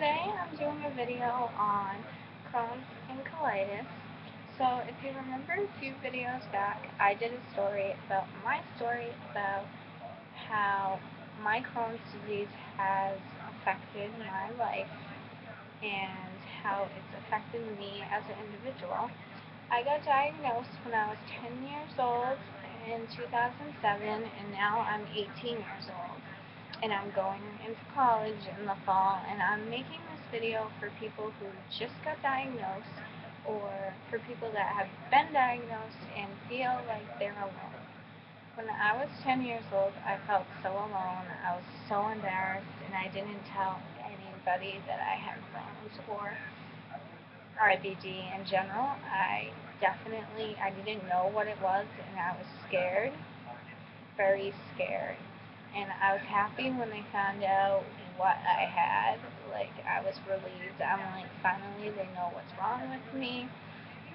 Today I'm doing a video on Crohn's and colitis. So if you remember a few videos back, I did a story about my story about how my Crohn's disease has affected my life and how it's affected me as an individual. I got diagnosed when I was 10 years old in 2007, and now I'm 18 years old. And I'm going into college in the fall, and I'm making this video for people who just got diagnosed or for people that have been diagnosed and feel like they're alone. When I was 10 years old, I felt so alone. I was so embarrassed, and I didn't tell anybody that I had Crohn's or IBD in general. I didn't know what it was, and I was scared, very scared. And I was happy when they found out what I had. Like, I was relieved. I'm like, finally they know what's wrong with me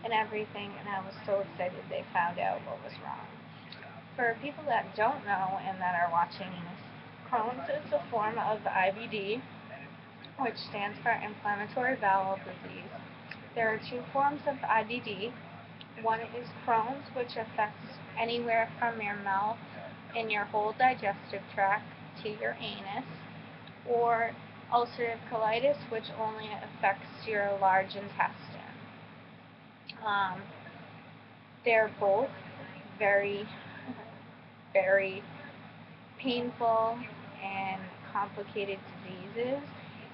and everything, and I was so excited they found out what was wrong. For people that don't know and that are watching this, Crohn's is a form of IBD, which stands for inflammatory bowel disease. There are two forms of IBD. One is Crohn's, which affects anywhere from your mouth and your whole digestive tract to your anus, or ulcerative colitis, which only affects your large intestine. Um, they're both very, very painful and complicated diseases.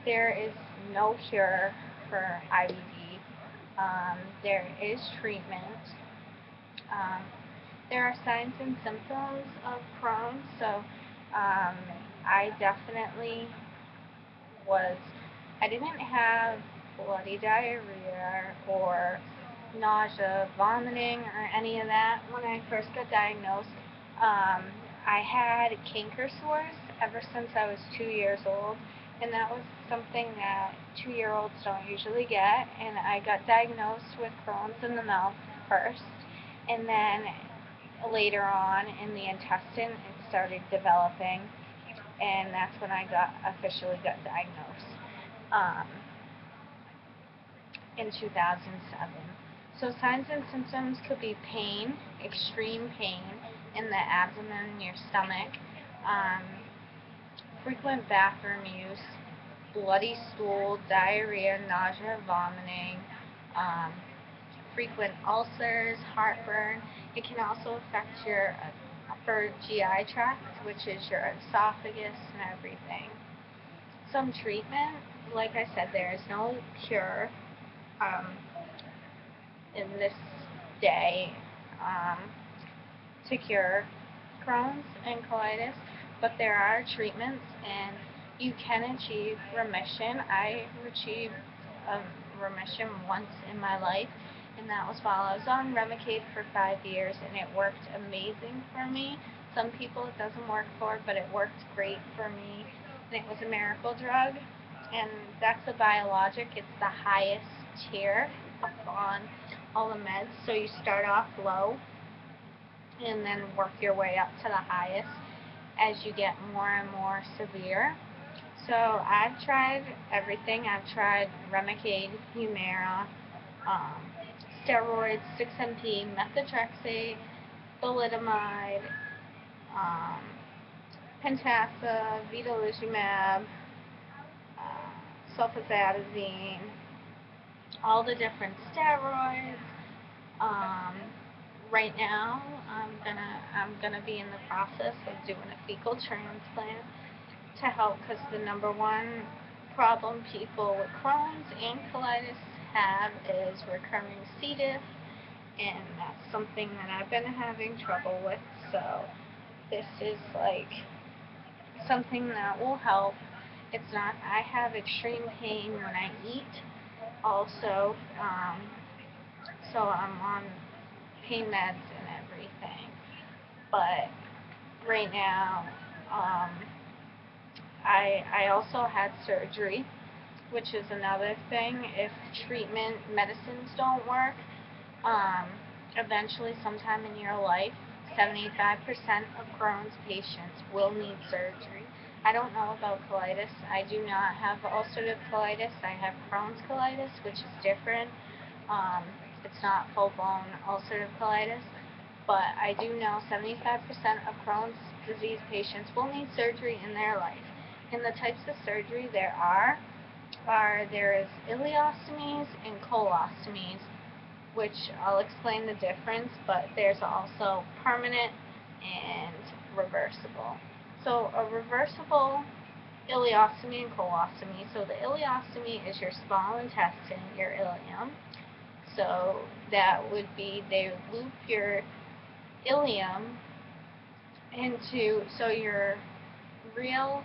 There is no cure for IBD. There is treatment. Um, there are signs and symptoms of Crohn's, so I definitely was, I didn't have bloody diarrhea or nausea, vomiting, or any of that when I first got diagnosed. I had canker sores ever since I was 2 years old, and that was something that 2-year-olds don't usually get, and I got diagnosed with Crohn's in the mouth first, and then later on in the intestine it started developing, and that's when I officially got diagnosed um, in 2007. So signs and symptoms could be pain, extreme pain in the abdomen, your stomach, um, frequent bathroom use, bloody stool, diarrhea, nausea, vomiting, um, frequent ulcers, heartburn. It can also affect your upper GI tract, which is your esophagus and everything. Some treatment, like I said, there is no cure um, in this day um, to cure Crohn's and colitis, but there are treatments and you can achieve remission. I achieved a remission once in my life, and that was while I was on Remicade for 5 years, and it worked amazing for me. Some people it doesn't work for, but it worked great for me, and it was a miracle drug, and that's a biologic. It's the highest tier up on all the meds, so you start off low and then work your way up to the highest as you get more and more severe. So I've tried everything. I've tried Remicade, Humira, um, steroids, 6-MP, methotrexate, thalidomide, um, Pentasa, vedolizumab, sulfasalazine, all the different steroids. Um, right now, I'm gonna be in the process of doing a fecal transplant to help, because the number one problem people with Crohn's and colitis have is recurring C. diff, and that's something that I've been having trouble with. So this is like something that will help. It's not, I have extreme pain when I eat also, so I'm on pain meds and everything. But right now, um, I also had surgery, which is another thing. If treatment medicines don't work, um, eventually sometime in your life, 75% of Crohn's patients will need surgery. I don't know about colitis. I do not have ulcerative colitis. I have Crohn's colitis, which is different. Um, it's not full-blown ulcerative colitis, but I do know 75% of Crohn's disease patients will need surgery in their life. And the types of surgery there is ileostomies and colostomies, which I'll explain the difference, but there's also permanent and reversible. So a reversible ileostomy and colostomy. So the ileostomy is your small intestine, your ileum. So that would be they loop your ileum so your real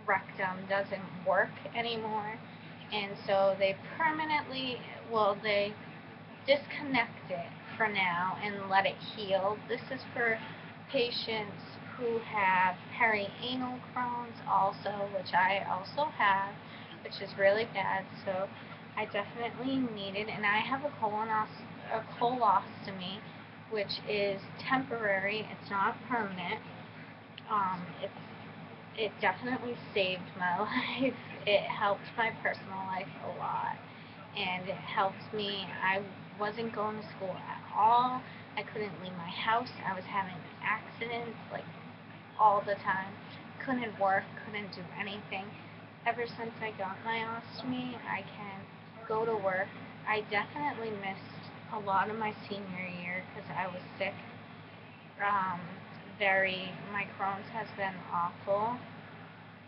rectum doesn't work anymore, and so they disconnect it for now and let it heal. This is for patients who have perianal Crohn's also, which I also have, which is really bad, so I definitely need it. And I have a colostomy, which is temporary. It's not permanent. It definitely saved my life. It helped my personal life a lot, and it helped me. I wasn't going to school at all. I couldn't leave my house. I was having accidents like all the time. Couldn't work, couldn't do anything. Ever since I got my ostomy, I can go to work. I definitely missed a lot of my senior year because I was sick. My Crohn's has been awful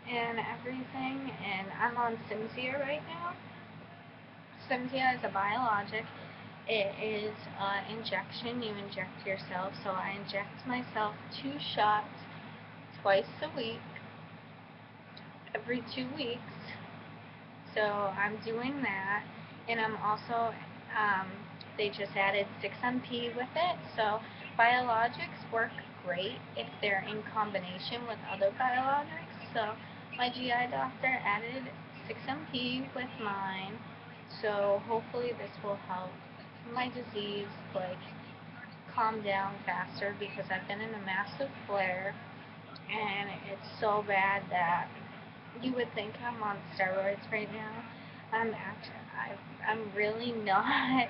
and everything, and I'm on Cimzia right now. Cimzia is a biologic. It is an injection. You inject yourself. So I inject myself 2 shots twice a week, every 2 weeks. So I'm doing that, and I'm also, they just added 6-MP with it. So biologics work great if they're in combination with other biologics. So my GI doctor added 6-MP with mine. So hopefully this will help my disease calm down faster, because I've been in a massive flare, and it's so bad that you would think I'm on steroids right now. I'm really not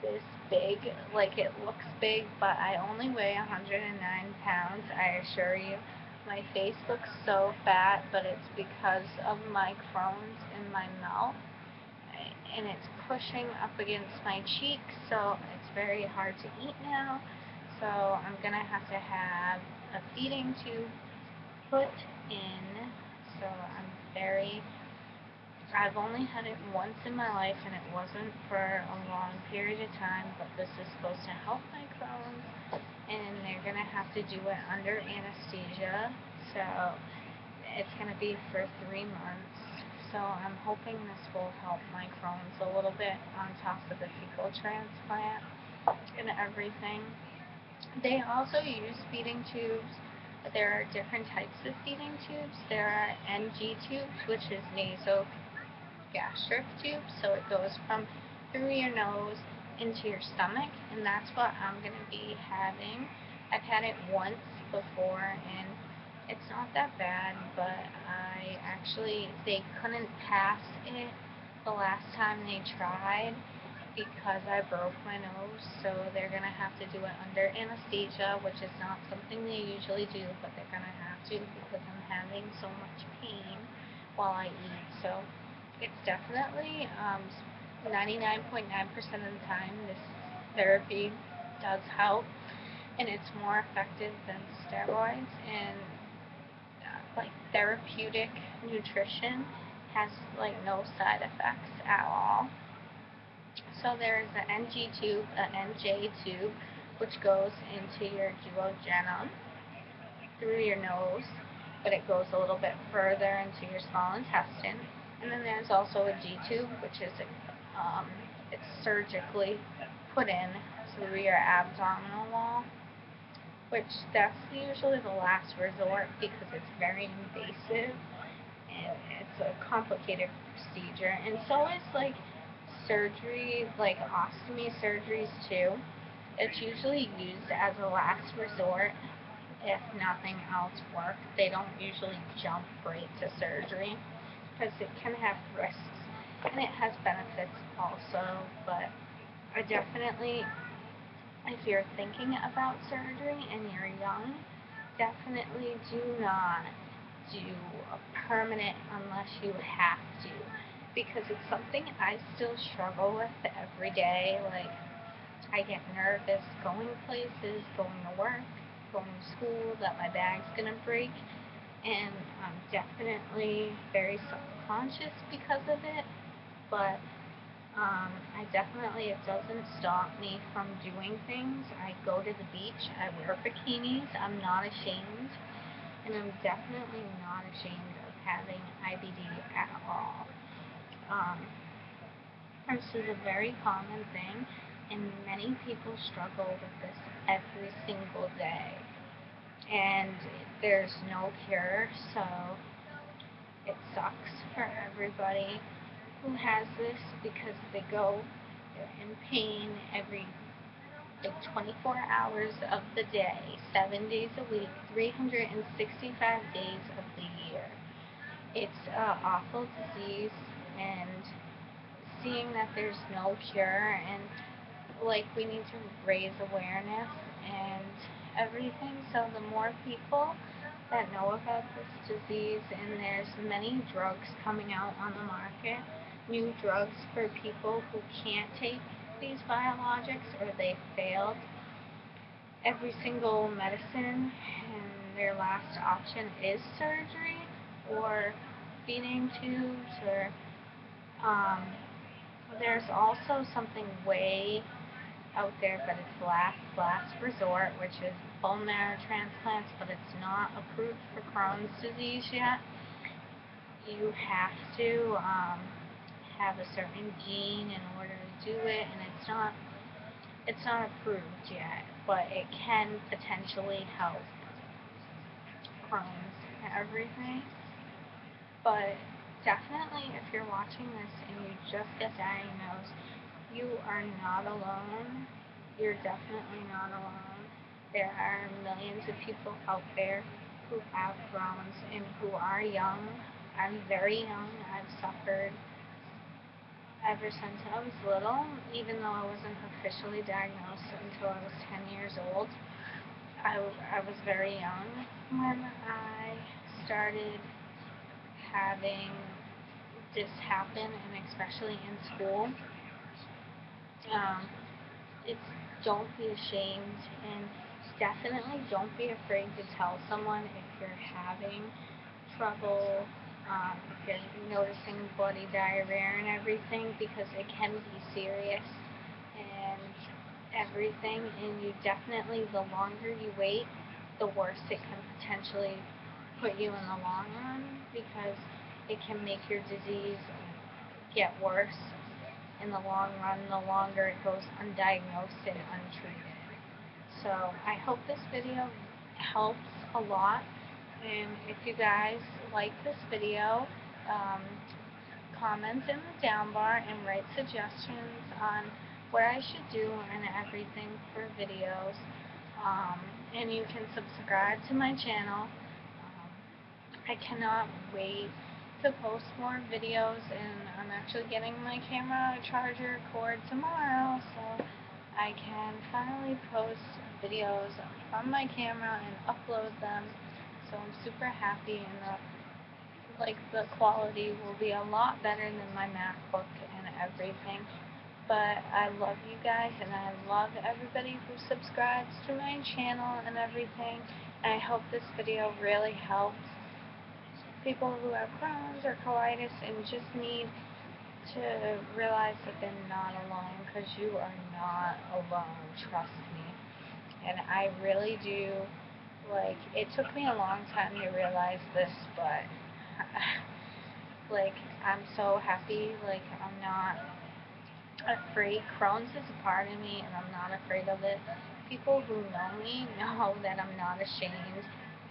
this big. Like, it looks big, but I only weigh 109 pounds, I assure you. My face looks so fat, but it's because of my Crohn's in my mouth, and it's pushing up against my cheeks, so it's very hard to eat now. So I'm gonna have to have a feeding tube put in. So I've only had it once in my life, and it wasn't for a long period of time, but this is supposed to help my Crohn's, and they're gonna have to do it under anesthesia. So it's gonna be for 3 months. So I'm hoping this will help my Crohn's a little bit on top of the fecal transplant and everything. They also use feeding tubes. There are different types of feeding tubes. There are NG tubes, which is nasogastric tubes, so it goes from through your nose into your stomach, and that's what I'm going to be having. I've had it once before, and it's not that bad, but they couldn't pass it the last time they tried, because I broke my nose, so they're going to have to do it under anesthesia, which is not something they usually do, but they're going to have to, because I'm having so much pain while I eat. So it's definitely 99.9% of the time this therapy does help, and it's more effective than steroids, and therapeutic nutrition has no side effects at all. So there's an NG tube, an NJ tube, which goes into your duodenum through your nose, but it goes a little bit further into your small intestine. And then there's also a G tube, which is it's surgically put in through your abdominal wall, which that's usually the last resort, because it's very invasive and it's a complicated procedure. And so is surgery, ostomy surgeries too. It's usually used as a last resort if nothing else worked, they don't usually jump right to surgery because it can have risks and it has benefits also. But I definitely, if you're thinking about surgery and you're young, definitely do not do a permanent unless you have to, because it's something I still struggle with every day. Like, I get nervous going places, going to work, going to school, that my bag's gonna break, and I'm definitely very self-conscious because of it. But I definitely, it doesn't stop me from doing things. I go to the beach, I wear bikinis, I'm not ashamed, and I'm definitely not ashamed of having IBD at all. Um, this is a very common thing, and many people struggle with this every single day. And there's no cure, so it sucks for everybody who has this because they're in pain every like 24 hours of the day, 7 days a week, 365 days of the year. It's an awful disease, and seeing that there's no cure, and like we need to raise awareness and everything, so the more people that know about this disease, and there's many drugs coming out on the market, new drugs for people who can't take these biologics or they failed every single medicine and their last option is surgery or feeding tubes, or there's also something way out there, but it's last resort, which is bone marrow transplants, but it's not approved for Crohn's disease yet. You have to have a certain gene in order to do it, and it's not approved yet, but it can potentially help Crohn's and everything. But definitely, if you're watching this and you just get diagnosed, you are not alone. You're definitely not alone. There are millions of people out there who have Crohn's and who are young. I'm very young. I've suffered ever since I was little, even though I wasn't officially diagnosed until I was 10 years old. I was very young when I started having this happen, and especially in school. Um, it's Don't be ashamed, and definitely don't be afraid to tell someone if you're having trouble, if you're noticing bloody diarrhea and everything, because it can be serious and everything, and you definitely, the longer you wait, the worse it can potentially put you in the long run, because it can make your disease get worse in the long run, the longer it goes undiagnosed and untreated. So I hope this video helps a lot, and if you guys like this video, um, comment in the down bar and write suggestions on what I should do and everything for videos. And you can subscribe to my channel. I cannot wait to post more videos, and I'm actually getting my camera charger cord tomorrow, so I can finally post videos from my camera and upload them. So I'm super happy, and the quality will be a lot better than my MacBook and everything. But I love you guys, and I love everybody who subscribes to my channel and everything. And I hope this video really helps people who have Crohn's or colitis and just need to realize that they're not alone, because you are not alone, trust me. And I really do, it took me a long time to realize this, but I'm so happy, I'm not afraid. Crohn's is a part of me, and I'm not afraid of it. People who know me know that I'm not ashamed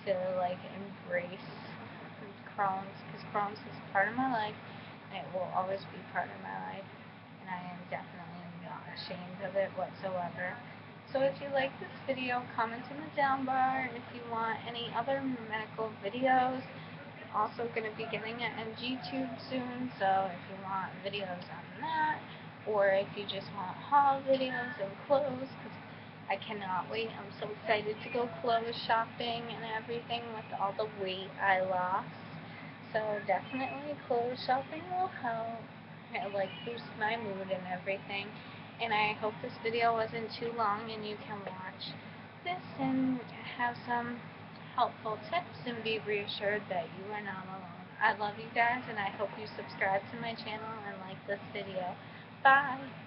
to, embrace Crohn's, because Crohn's is part of my life, and it will always be part of my life, and I am definitely not ashamed of it whatsoever. So if you like this video, comment in the down bar. If you want any other medical videos, I'm also going to be getting an NG-tube soon, so if you want videos on that, or if you just want haul videos and clothes, because I cannot wait. I'm so excited to go clothes shopping and everything with all the weight I lost. So definitely clothes shopping will help. It like boost my mood and everything. And I hope this video wasn't too long and you can watch this and have some helpful tips and be reassured that you are not alone. I love you guys and I hope you subscribe to my channel and like this video. Bye!